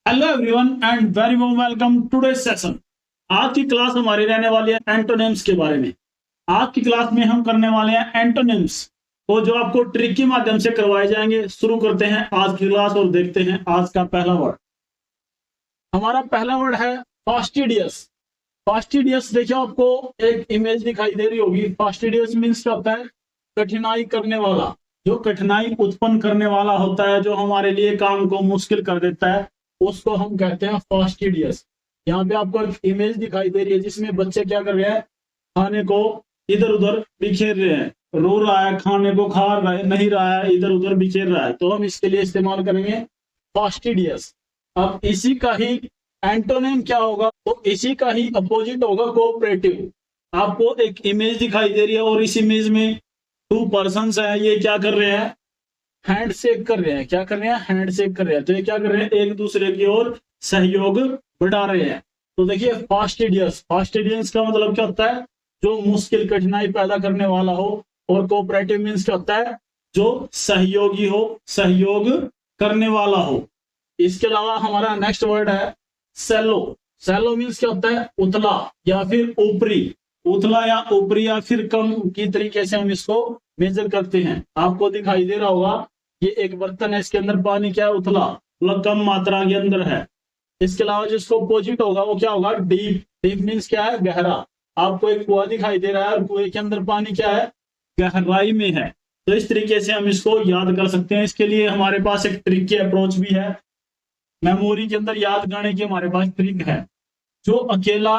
Hello everyone and very warm welcome today session. आज की class हमारी रहने वाली है एंटोनिम्स के बारे में। आज की क्लास में हम करने वाले हैं एंटोनिम्स को जो आपको ट्रिक के माध्यम से करवाए जाएंगे। शुरू करते हैं आज की क्लास और देखते हैं आज का पहला वर्ड। हमारा पहला वर्ड है फास्टिडियस। फास्टिडियस देखिए, आपको एक इमेज दिखाई दे रही होगी। फास्टिडियस मीन्स क्या होता है? कठिनाई करने वाला, जो कठिनाई उत्पन्न करने वाला होता है, जो हमारे लिए काम को मुश्किल कर देता है, उसको हम कहते हैं फास्टिडियस। यहाँ पे आपको एक इमेज दिखाई दे रही है जिसमें बच्चे क्या कर रहे हैं? खाने को इधर उधर बिखेर रहे हैं। रो रहा है, खाने को खा रहा है, नहीं रहा है, इधर उधर बिखेर रहा है, तो हम इसके लिए इस्तेमाल करेंगे फास्टिडियस। अब इसी का ही एंटोनिम क्या होगा? तो इसी का ही अपोजिट होगा कोऑपरेटिव। आपको एक इमेज दिखाई दे रही है और इस इमेज में टू पर्सन्स है। ये क्या कर रहे हैं? हैंड शेक कर रहे हैं। क्या कर रहे हैं? हैंड शेक कर रहे हैं। तो ये क्या कर रहे हैं? एक दूसरे की ओर सहयोग बढ़ा रहे हैं। तो देखिए फास्टिडियस, फास्टिडियस का मतलब क्या होता है? जो मुश्किल कठिनाई पैदा करने वाला हो। और कोऑपरेटिव मीन्स क्या होता है? जो सहयोगी हो, सहयोग करने वाला हो। इसके अलावा हमारा नेक्स्ट वर्ड है सेलो। सेलो मीन्स क्या होता है? उतला या फिर ऊपरी। उतला या ऊपरी या फिर कम की तरीके से हम इसको मेजर करते हैं। आपको दिखाई दे रहा होगा, ये एक बर्तन है, इसके अंदर पानी क्या है? उतला, मतलब कम मात्रा के अंदर है। इसके अलावा जिसको अपोजिट होगा वो क्या होगा? डीप। डीप मीन्स क्या है? गहरा। आपको एक कुआं दिखाई दे रहा है और कुएं के अंदर पानी क्या है? गहराई में है। तो इस तरीके से हम इसको याद कर सकते हैं। इसके लिए हमारे पास एक ट्रिक की अप्रोच भी है। मेमोरी के अंदर याद करने की हमारे पास ट्रिक है। जो अकेला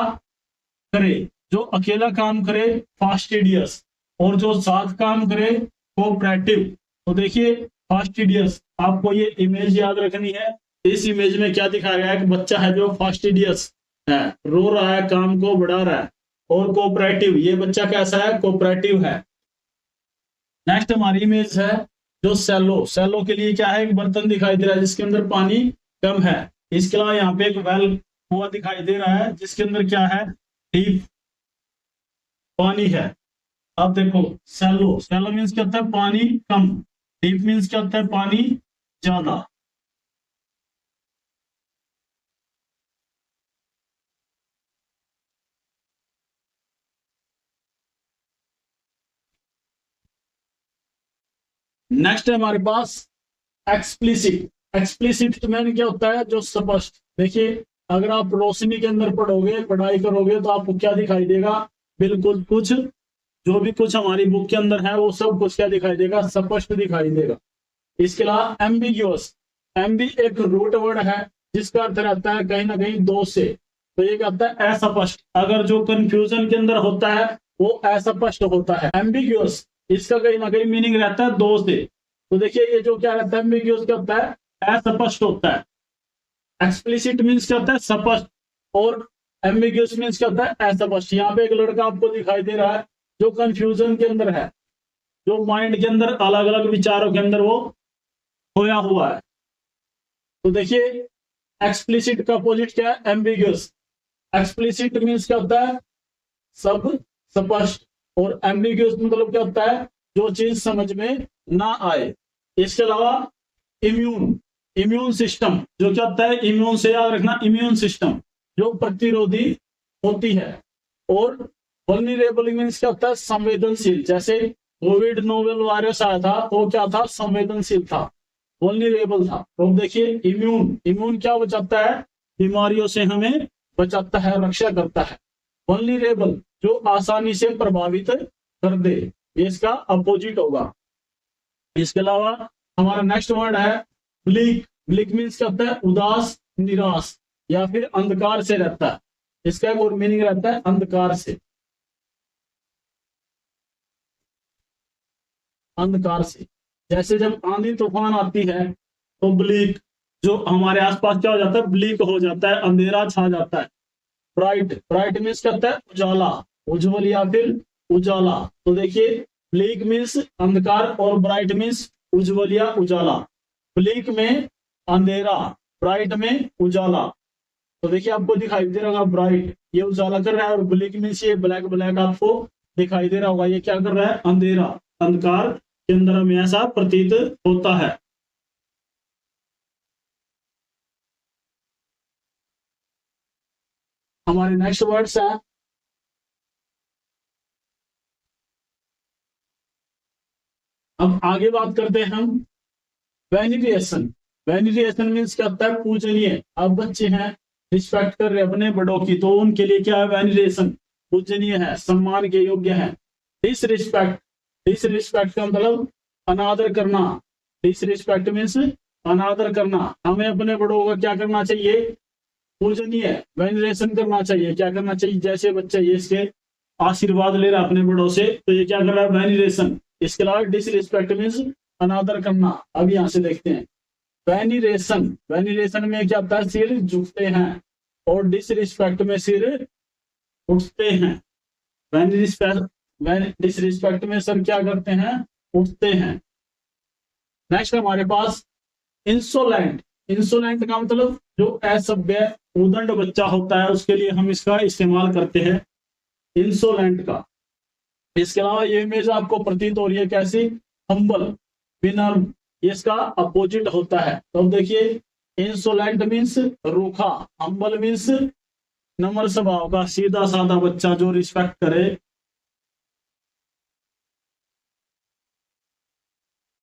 करे, जो अकेला काम करे फास्टिडियस, और जो साथ काम करे कोऑपरेटिव। तो देखिए फास्टिडियस, आपको ये इमेज याद रखनी है। इस इमेज में क्या दिखाया गया है? कि बच्चा है जो फास्टिडियस है, रो रहा है, काम को बढ़ा रहा है। और कोऑपरेटिव, ये बच्चा कैसा है? कोऑपरेटिव है। नेक्स्ट हमारी इमेज है जो सेलो। सेलो के लिए क्या है? एक बर्तन दिखाई दे रहा है जिसके अंदर पानी कम है। इसके अलावा यहाँ पे एक वेल कुआं दिखाई दे रहा है जिसके अंदर क्या है? डीप पानी है। अब देखो सैलो, सैलो मीन्स क्या होता है? पानी कम। डीप मीन्स क्या होता है? पानी ज्यादा। नेक्स्ट है हमारे पास एक्सप्लिसिट। एक्सप्लिसिट मैंने क्या होता है? जो स्पष्ट। देखिए, अगर आप रोशनी के अंदर पढ़ोगे, पढ़ाई करोगे, तो आपको क्या दिखाई देगा? बिल्कुल कुछ, जो भी कुछ हमारी बुक के अंदर है वो सब कुछ क्या दिखाई देगा? स्पष्ट दिखाई देगा। इसके अलावा एम्बिग्यूअस। एम्बी एक रूट वर्ड है जिसका अर्थ रहता है कहीं ना कहीं दो से। तो ये क्या होता है? अस्पष्ट। अगर जो कंफ्यूजन के अंदर होता है वो अस्पष्ट होता है। एम्बिग्यूअस, इसका कहीं ना कहीं मीनिंग रहता है दो से। तो देखिए ये जो क्या रहता है? एम्बिग्यूअस क्या होता है? अस्पष्ट होता है। एक्सप्लिसिट मीन्स क्या होता है? स्पष्ट। और एम्बिग्यूअस मीन्स क्या होता है? अस्पष्ट। यहाँ पे एक लड़का आपको दिखाई दे रहा है जो कंफ्यूजन के अंदर है, जो माइंड के अंदर अलग अलग विचारों के अंदर वो खोया हुआ है। तो देखिए एक्सप्लिसिट का अपोजिट क्या है? एम्बिग्यूअस। एक्सप्लिसिट मीन्स क्या होता है? सब स्पष्ट। और एम्बिग्यूअस मतलब क्या होता है? जो चीज समझ में ना आए। इसके अलावा इम्यून, इम्यून सिस्टम जो क्या होता है? इम्यून से याद रखना, इम्यून सिस्टम जो प्रतिरोधी होती है। और वल्नरेबल मीन्स क्या होता है? संवेदनशील। जैसे कोविड नोवेल वायरस आया था तो क्या था? संवेदनशील था, वल्नरेबल था। तो देखिए इम्यून, इम्यून क्या बचाता है? बीमारियों से हमें बचाता है, रक्षा करता है। वल्नरेबल जो आसानी से प्रभावित कर दे, ये इसका अपोजिट होगा। इसके अलावा हमारा नेक्स्ट वर्ड है ब्लिक। ब्लिक मीन्स क्या होता है? उदास, निराश या फिर अंधकार से रहता है। इसका एक और मीनिंग रहता है अंधकार से। अंधकार से, जैसे जब आंधी तूफान आती है तो ब्लीक, जो हमारे आसपास क्या हो जाता है? ब्लीक हो जाता है, अंधेरा छा जाता है। ब्राइट, ब्राइट मीन्स क्या होता है? उजाला, उज्जवल या फिर उजाला। तो देखिए ब्लीक मीन्स अंधकार और ब्राइट मीन्स उज्जवल या उजाला। ब्लीक में अंधेरा, ब्राइट में उजाला। तो देखिए आपको दिखाई दे रहा होगा ब्राइट ये उजाला कर रहा है, और ब्लैक मीन्स ये ब्लैक ब्लैक आपको दिखाई दे रहा होगा, ये क्या कर रहा है? अंधेरा, अंधकार के अंदर हमें ऐसा प्रतीत होता है। हमारे नेक्स्ट वर्ड्स है अब आगे बात करते हैं हम वेनिटेशन। वेनिटेशन मीन्स क्या होता है? पूजनीय। अब बच्चे हैं रिस्पेक्ट कर रहे अपने बड़ों की, तो उनके लिए क्या है? वेनिटेशन, पूजनीय है, सम्मान के योग्य है। डिसरिस्पेक्ट, डिसरिस्पेक्ट का मतलब अनादर करना। डिसरिस्पेक्ट मीन्स अनादर करना। हमें अपने बड़ों का क्या करना चाहिए? पूजनीय, वेनिटेशन करना चाहिए। क्या करना चाहिए? जैसे बच्चा ये इसके आशीर्वाद ले रहा है अपने बड़ों से, तो ये क्या कर रहा है? वेनिटेशन। इसके अलावा डिसरिस्पेक्ट मीन्स अनादर करना। अब यहां से देखते हैं वेनिरेशन। वेनिरेशन में क्या होता है? सिर झुकते हैं, और डिसरिस्पेक्ट में सिर उठते हैं। डिसरिस्पेक्ट में सर क्या करते हैं? उठते हैं। नेक्स्ट हमारे पास इंसोलेंट। इंसोलेंट का मतलब जो असभ्य उदंड बच्चा होता है उसके लिए हम इसका इस्तेमाल करते हैं, इंसोलेंट का। इसके अलावा ये इमेज आपको प्रतीत हो रही है कैसी? हम्बल, विनम्र, ये इसका अपोजिट होता है। तो अब देखिए इंसोलेंट मीन्स रूखा, हम्बल मीन्स नम्र स्वभाव का, सीधा साधा बच्चा जो रिस्पेक्ट करे,